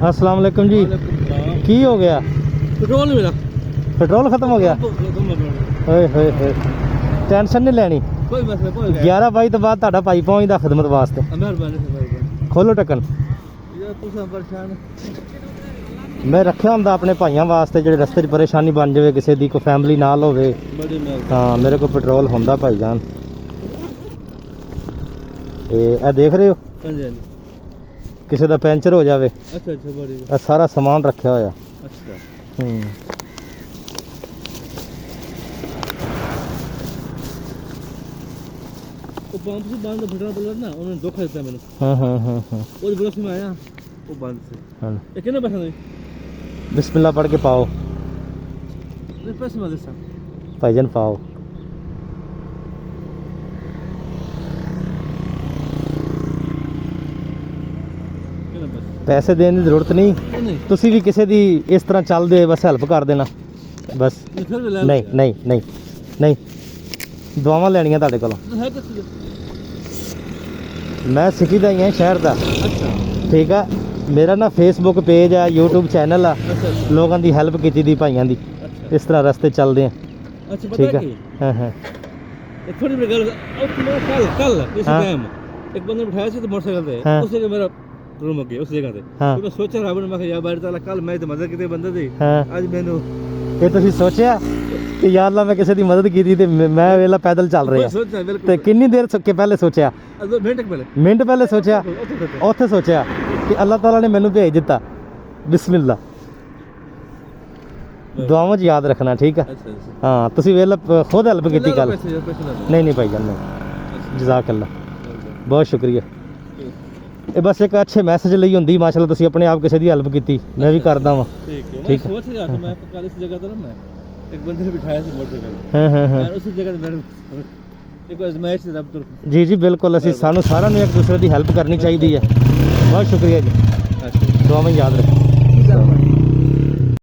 अस्सलाम वालेकुम जी। की हो गया? पेट्रोल नहीं मिला। पेट्रोल खत्म हो गया? होए होए होए, टेंशन नहीं लेनी। कोई मसला कोई 11 ਵਜੇ ਤੋਂ ਬਾਅਦ ਤੁਹਾਡਾ ਭਾਈ ਪਹੁੰਚਦਾ ਖidmat ਵਾਸਤੇ। मेहरबानी ਖੋਲੋ ਟੱਕਣ। यार तुसा परेशान ਮੈਂ ਰੱਖਿਆ ਹੁੰਦਾ ਆਪਣੇ ਭਾਈਆਂ ਵਾਸਤੇ ਜਿਹੜੇ ਰਸਤੇ 'ਚ ਪਰੇਸ਼ਾਨੀ ਬਣ ਜਾਵੇ, ਕਿਸੇ ਦੀ ਕੋਈ ਫੈਮਿਲੀ ਨਾਲ ਹੋਵੇ। बड़ी मेहरबानी। ਹਾਂ ਮੇਰੇ ਕੋਲ ਪੈਟਰੋਲ ਹੁੰਦਾ ਭਾਈਜਾਨ। ਇਹ ਦੇਖ ਰਹੇ ਹੋ, हाँ जी ਕਿਸੇ ਦਾ ਪੈਂਚਰ ਹੋ ਜਾਵੇ, अच्छा अच्छा बड़ी ਇਹ ਸਾਰਾ ਸਮਾਨ ਰੱਖਿਆ ਹੋਇਆ। अच्छा वो पंप से बंद फटा बोला ना उन्होंने धोखा देता मैंने ਹਾਂ वो ब्लॉक में आया वो बंद से ਹਾਂ ये कितना पैसा नहीं ਬਿਸਮਿल्ला ਪੜ੍ਹ ਕੇ ਪਾਓ पैसे मत देसा ਭਾਈਜਾਨ, ਪਾਓ। कितना पैसा ਪੈਸੇ ਦੇਣ ਦੀ ਜ਼ਰੂਰਤ ਨਹੀਂ, नहीं ਤੁਸੀਂ ਵੀ ਕਿਸੇ ਦੀ ਇਸ ਤਰ੍ਹਾਂ ਚੱਲਦੇ ਹੋਏ ਬਸ ਹੈਲਪ ਕਰ ਦੇਣਾ ਬਸ। नहीं फिर भी ले ਨਹੀਂ ਨਹੀਂ ਨਹੀਂ ਨਹੀਂ, ਦੁਆਵਾਂ ਲੈਣੀਆਂ ਤੁਹਾਡੇ ਕੋਲੋਂ। है कैसे ਮੈਂ ਸਿੱਖੀ ਦਾ ਹੀ ਹਾਂ, ਸ਼ਹਿਰ ਦਾ, अच्छा ਠੀਕ ਆ। ਮੇਰਾ ਨਾ ਫੇਸਬੁੱਕ ਪੇਜ ਆ, YouTube ਚੈਨਲ ਆ, अच्छा ਲੋਕਾਂ ਦੀ ਹੈਲਪ ਕੀਤੀ ਦੀ ਭਾਈਆਂ ਦੀ। अच्छा ਇਸ ਤਰ੍ਹਾਂ ਰਸਤੇ ਚੱਲਦੇ ਆ, अच्छा ਠੀਕ पता ਆ। है ਹਾਂ ਹਾਂ एक थोड़ी मेरी गल कल इस हाँ। टाइम एक बंदे बिठाया से तो मोटरसाइकिल पे हाँ। उसी के मेरा रूम हो गया उस जगह पे हाँ। तो मैं सोचा रहा मैं यार बाहर ताला कल मैं तो मदद किते बंदे दी ਹਾਂ। आज मैंने ਇਹ ਤੁਸੀਂ ਸੋਚਿਆ ਕਿ ਯਾਰ ਅੱਲਾ ਮੈਂ ਕਿਸੇ ਦੀ ਮਦਦ ਕੀਤੀ ਤੇ ਮੈਂ ਵੇਲਾ ਪੈਦਲ ਚੱਲ ਰਿਹਾ। सोचा ਤੇ बिल्कुल ਕਿੰਨੀ ਦੇਰ ਕੇ ਪਹਿਲੇ ਸੋਚਿਆ? दो मिनट पहले ਮਿੰਟ ਪਹਿਲੇ ਸੋਚਿਆ, ਉੱਥੇ ਸੋਚਿਆ ਕਿ ਅੱਲਾਹ ਤਾਲਾ ਨੇ ਮੈਨੂੰ ਭੇਜ ਦਿੱਤਾ। ਬਿਸਮਿਲ੍ਲਾ। ਦੁਆਵਾਂ 'ਚ ਯਾਦ ਰੱਖਣਾ, ਠੀਕ ਆ। अच्छा अच्छा ਹਾਂ ਤੁਸੀਂ ਵੇਲਾ ਖੁਦ ਹੈਲਪ ਕੀਤੀ ਕੱਲ। पैसे ना ਨਹੀਂ ਨਹੀਂ ਭਾਈ ਜਾਨ, ਨਹੀਂ। ਜਜ਼ਾਕੱਲਾ, ਬਹੁਤ ਸ਼ੁਕਰੀਆ। ਇਹ ਬਸ ਇੱਕ ਅੱਛੇ ਮੈਸੇਜ ਲਈ ਹੁੰਦੀ। ਮਾਸ਼ਾਅੱਲਾ ਤੁਸੀਂ ਆਪਣੇ ਆਪ ਕਿਸੇ ਦੀ ਹੈਲਪ ਕੀਤੀ, ਮੈਂ ਵੀ ਕਰਦਾ ਵਾਂ। ठीक है ठीक मैं सोच रहा था मैं कल इस जगह पर ना एक बंदे ने बिठाया से मोटरसाइकिल ਹਾਂ ਹਾਂ ਹਾਂ यार उसी जगह मैंने एक आजमाइश से रब तो ਜੀ ਜੀ ਬਿਲਕੁਲ। ਅਸੀਂ ਸਾਨੂੰ ਸਾਰਿਆਂ ਨੂੰ ਇੱਕ ਦੂਸਰੇ ਦੀ ਹੈਲਪ ਕਰਨੀ ਚਾਹੀਦੀ ਹੈ। ਬਹੁਤ ਸ਼ੁਕਰੀਆ ਜੀ, अच्छा ਦੁਆਵਾਂ ਯਾਦ ਰੱਖੋ।